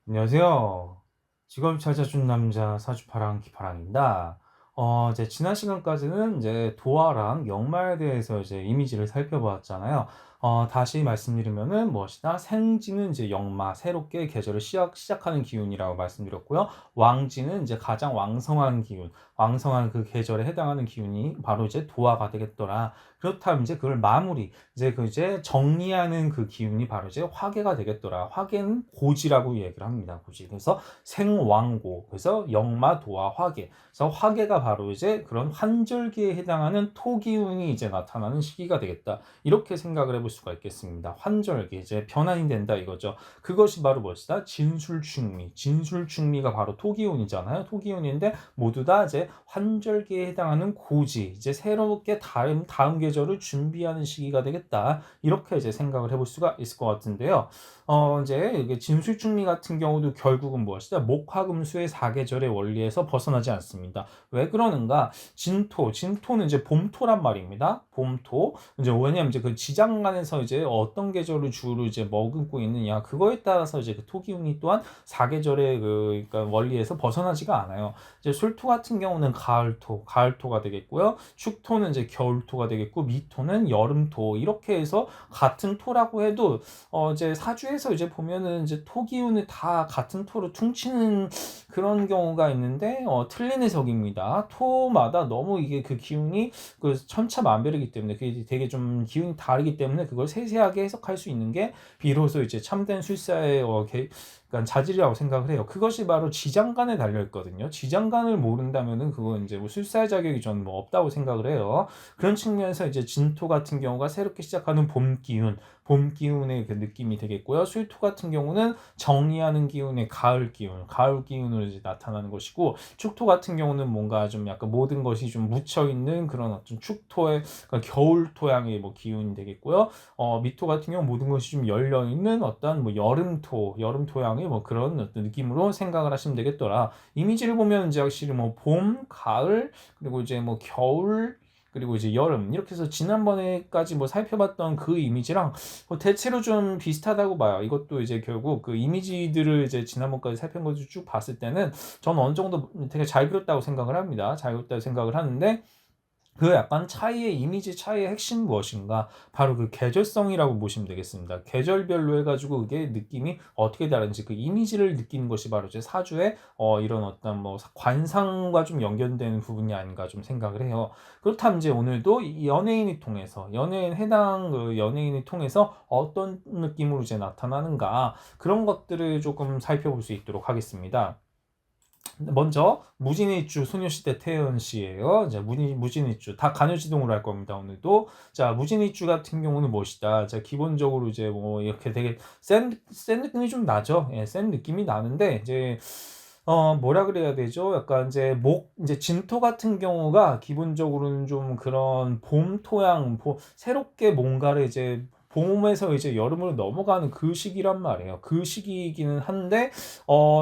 안녕하세요. 직업 찾아준 남자 사주파랑 기파랑입니다. 이제 지난 시간까지는 이제 도화랑 역마에 대해서 이제 이미지를 살펴보았잖아요. 다시 말씀드리면은 무엇이다? 생지는 이제 역마, 새롭게 계절을 시작하는 기운이라고 말씀드렸고요. 왕지는 이제 가장 왕성한 기운, 왕성한 그 계절에 해당하는 기운이 바로 이제 도화가 되겠더라. 그렇다면 이제 그걸 마무리, 이제 정리하는 그 기운이 바로 이제 화계가 되겠더라. 화계는 고지라고 얘기를 합니다. 고지. 그래서 생왕고. 그래서 역마도화 화계. 그래서 화계가 바로 이제 그런 환절기에 해당하는 토기운이 이제 나타나는 시기가 되겠다. 이렇게 생각을 해볼 수가 있겠습니다. 환절기 이제 변환이 된다 이거죠. 그것이 바로 무엇이다? 진술충미. 진술충미가 바로 토기운이잖아요. 토기운인데 모두 다 이제 환절기에 해당하는 고지. 이제 새롭게 다음 계절을 준비하는 시기가 되겠다. 이렇게 이제 생각을 해볼 수가 있을 것 같은데요. 이제 이게 진술충리 같은 경우도 결국은 무엇이다? 목화금수의 사계절의 원리에서 벗어나지 않습니다. 왜 그러는가? 진토는 이제 봄토란 말입니다. 봄토. 이제 왜냐면 이제 그 지장간에서 이제 어떤 계절을 주로 이제 머금고 있느냐 그거에 따라서 이제 그 토기운이 또한 사계절의 그러니까 원리에서 벗어나지가 않아요. 이제 술토 같은 경우는 가을토가 되겠고요. 축토는 이제 겨울토가 되겠고 미토는 여름토 이렇게 해서 같은 토라고 해도 이제 사주에서 이제 보면은 이제 토 기운을 다 같은 토로 퉁치는 그런 경우가 있는데 틀린 해석입니다. 토마다 너무 이게 그 기운이 그 천차만별이기 때문에 그게 되게 좀 기운이 다르기 때문에 그걸 세세하게 해석할 수 있는 게 비로소 이제 참된 술사의 그러니까 자질이라고 생각을 해요. 그것이 바로 지장간에 달려 있거든요. 지장간을 모른다면은 그건 이제 뭐 술사의 자격이 저는 뭐 없다고 생각을 해요. 그런 측면에서 이제 진토 같은 경우가 새롭게 시작하는 봄 기운의 그 느낌이 되겠고요. 수토 같은 경우는 정리하는 기운의 가을 기운으로 이제 나타나는 것이고, 축토 같은 경우는 뭔가 좀 약간 모든 것이 좀 묻혀 있는 그런 어떤 축토의 그러니까 겨울 토양의 뭐 기운이 되겠고요. 미토 같은 경우 모든 것이 좀 열려 있는 어떤 뭐 여름 토양의 뭐 그런 어떤 느낌으로 생각을 하시면 되겠더라. 이미지를 보면 이제 확실히 뭐 봄, 가을 그리고 이제 뭐 겨울 그리고 이제 여름 이렇게 해서 지난번에까지 뭐 살펴봤던 그 이미지랑 대체로 좀 비슷하다고 봐요. 이것도 이제 결국 그 이미지들을 이제 지난번까지 살펴본 것을 쭉 봤을 때는 저는 어느 정도 되게 잘 그렸다고 생각을 합니다. 잘 그렸다고 생각을 하는데 그 약간 이미지 차이의 핵심 무엇인가? 바로 그 계절성이라고 보시면 되겠습니다. 계절별로 해가지고 그게 느낌이 어떻게 다른지 그 이미지를 느끼는 것이 바로 제 사주의 이런 어떤 뭐 관상과 좀 연결되는 부분이 아닌가 좀 생각을 해요. 그렇다면 이제 오늘도 이 해당 그 연예인이 통해서 어떤 느낌으로 이제 나타나는가 그런 것들을 조금 살펴볼 수 있도록 하겠습니다. 먼저 무진일주 소녀시대 태연 씨예요. 이제 무진일주 다 간여지동으로 할 겁니다. 오늘도 자 무진일주 같은 경우는 무엇이다. 자 기본적으로 이제 뭐 이렇게 되게 센 느낌이 좀 나죠. 예, 센 느낌이 나는데 이제 뭐라 그래야 되죠? 약간 이제 진토 같은 경우가 기본적으로는 좀 그런 봄 토양, 새롭게 뭔가를 이제 봄에서 이제 여름으로 넘어가는 그 시기란 말이에요. 그 시기이기는 한데,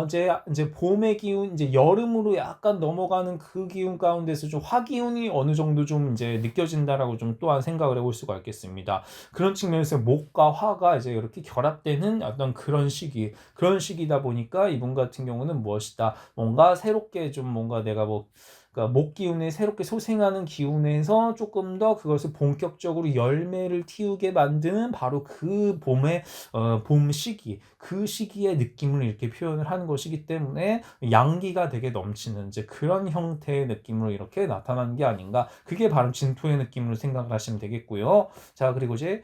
이제 봄의 기운, 이제 여름으로 약간 넘어가는 그 기운 가운데서 좀 화기운이 어느 정도 좀 이제 느껴진다라고 좀 또한 생각을 해볼 수가 있겠습니다. 그런 측면에서 목과 화가 이제 이렇게 결합되는 어떤 그런 시기다 보니까 이분 같은 경우는 무엇이다. 뭔가 새롭게 좀 뭔가 내가 뭐 그러니까 목 기운에 새롭게 소생하는 기운에서 조금 더 그것을 본격적으로 열매를 틔우게 만드는 바로 그 봄 시기 그 시기의 느낌을 이렇게 표현을 하는 것이기 때문에 양기가 되게 넘치는 이제 그런 형태의 느낌으로 이렇게 나타나는 게 아닌가 그게 바로 진토의 느낌으로 생각을 하시면 되겠고요. 자 그리고 이제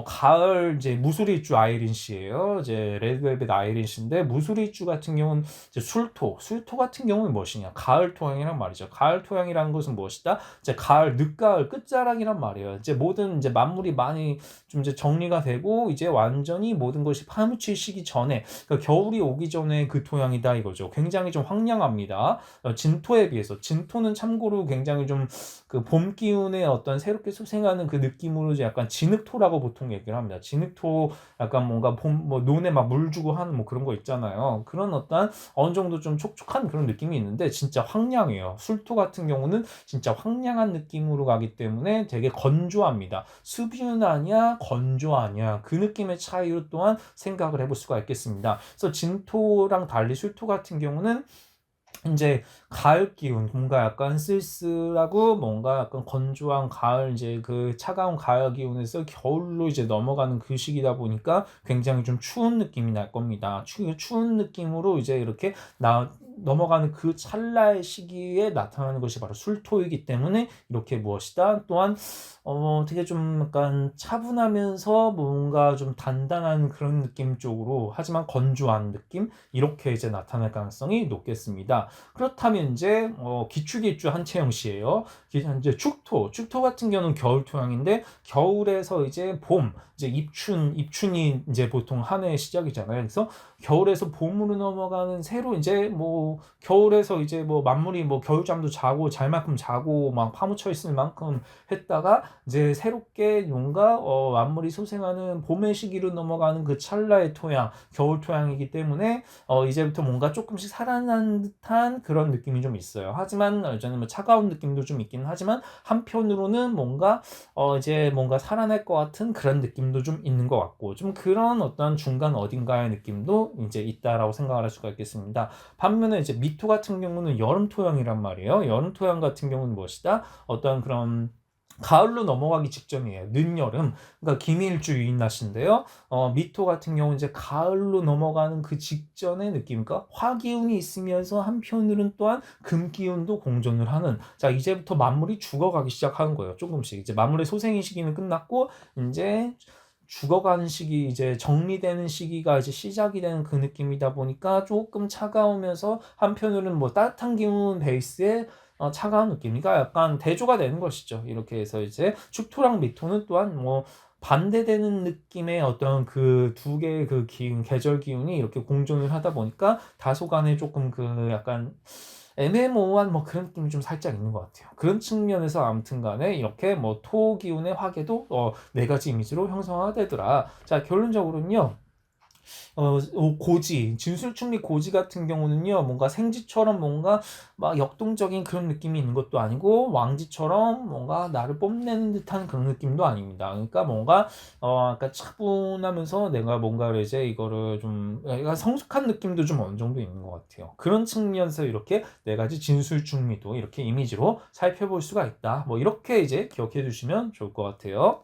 가을 이제 무술일주 아이린 씨예요. 이제 레드벨벳 아이린 씨인데 무술일주 같은 경우는 이제 술토 같은 경우는 무엇이냐? 가을 토양이란 말이죠. 가을 토양이라는 것은 무엇이다? 이제 가을 늦가을 끝자락이란 말이에요. 이제 모든 이제 만물이 많이 좀 이제 정리가 되고 이제 완전히 모든 것이 파묻히시기 전에 그러니까 겨울이 오기 전에 그 토양이다 이거죠. 굉장히 좀 황량합니다. 진토에 비해서 진토는 참고로 굉장히 좀 그 봄 기운의 어떤 새롭게 소생하는 그 느낌으로 이제 약간 진흙토라고 보통 얘기를 합니다. 진흙토 약간 뭔가 뭐 논에 막 물 주고 하는 뭐 그런 거 있잖아요. 그런 어떤 어느 정도 좀 촉촉한 그런 느낌이 있는데 진짜 황량해요. 술토 같은 경우는 진짜 황량한 느낌으로 가기 때문에 되게 건조합니다. 습유나냐 건조하냐 그 느낌의 차이로 또한 생각을 해볼 수가 있겠습니다. 그래서 진토랑 달리 술토 같은 경우는 이제 가을 기운 뭔가 약간 쓸쓸하고 뭔가 약간 건조한 가을 이제 그 차가운 가을 기운에서 겨울로 이제 넘어가는 그 시기다 보니까 굉장히 좀 추운 느낌이 날 겁니다. 추운 느낌으로 이제 이렇게 넘어가는 그 찰나의 시기에 나타나는 것이 바로 술토이기 때문에 이렇게 무엇이다 또한 되게 좀 약간 차분하면서 뭔가 좀 단단한 그런 느낌 쪽으로 하지만 건조한 느낌 이렇게 이제 나타날 가능성이 높겠습니다. 그렇다면 이제 기축일주 한채영 씨예요. 이제 축토 같은 경우는 겨울 토양인데 겨울에서 이제 봄 이제 입춘이 이제 보통 한 해의 시작이잖아요. 그래서 겨울에서 봄으로 넘어가는 새로 이제 뭐 겨울에서 이제 뭐 만물이 뭐 겨울잠도 자고 잘 만큼 자고 막 파묻혀 있을 만큼 했다가 이제 새롭게 뭔가 만물이 소생하는 봄의 시기로 넘어가는 그 찰나의 토양, 겨울 토양이기 때문에 이제부터 뭔가 조금씩 살아난 듯한 그런 느낌이 좀 있어요. 하지만 여전히 뭐 차가운 느낌도 좀 있긴 하지만 한편으로는 뭔가 이제 뭔가 살아날 것 같은 그런 느낌도 좀 있는 것 같고 좀 그런 어떤 중간 어딘가의 느낌도 이제 있다라고 생각을 할 수가 있겠습니다. 반면에 이제 미토 같은 경우는 여름 토양이란 말이에요. 여름 토양 같은 경우는 무엇이다? 어떤 그런 가을로 넘어가기 직전이에요. 늦여름. 그러니까 기밀주 유인나시인데요. 미토 같은 경우는 이제 가을로 넘어가는 그 직전의 느낌, 그러니까 화기운이 있으면서 한편으로는 또한 금기운도 공존을 하는. 자, 이제부터 만물이 죽어가기 시작하는 거예요. 조금씩. 이제 만물의 소생의 시기는 끝났고, 이제 죽어가는 시기, 이제 정리되는 시기가 이제 시작이 되는 그 느낌이다 보니까 조금 차가우면서 한편으로는 뭐 따뜻한 기운 베이스에 차가운 느낌이니까 약간 대조가 되는 것이죠. 이렇게 해서 이제 축토랑 미토는 또한 뭐 반대되는 느낌의 어떤 그 두 개의 그 기운, 계절 기운이 이렇게 공존을 하다 보니까 다소간에 조금 그 약간 애매모호한 뭐 그런 느낌이 좀 살짝 있는 것 같아요. 그런 측면에서 아무튼 간에 이렇게 뭐 토 기운의 화계도 네 가지 이미지로 형성화되더라. 자, 결론적으로는요. 고지, 진술충리 고지 같은 경우는요, 뭔가 생지처럼 뭔가 막 역동적인 그런 느낌이 있는 것도 아니고, 왕지처럼 뭔가 나를 뽐내는 듯한 그런 느낌도 아닙니다. 그러니까 뭔가, 약간 차분하면서 내가 뭔가를 이제 이거를 좀, 약간 성숙한 느낌도 좀 어느 정도 있는 것 같아요. 그런 측면에서 이렇게 네 가지 진술충리도 이렇게 이미지로 살펴볼 수가 있다. 뭐 이렇게 이제 기억해 주시면 좋을 것 같아요.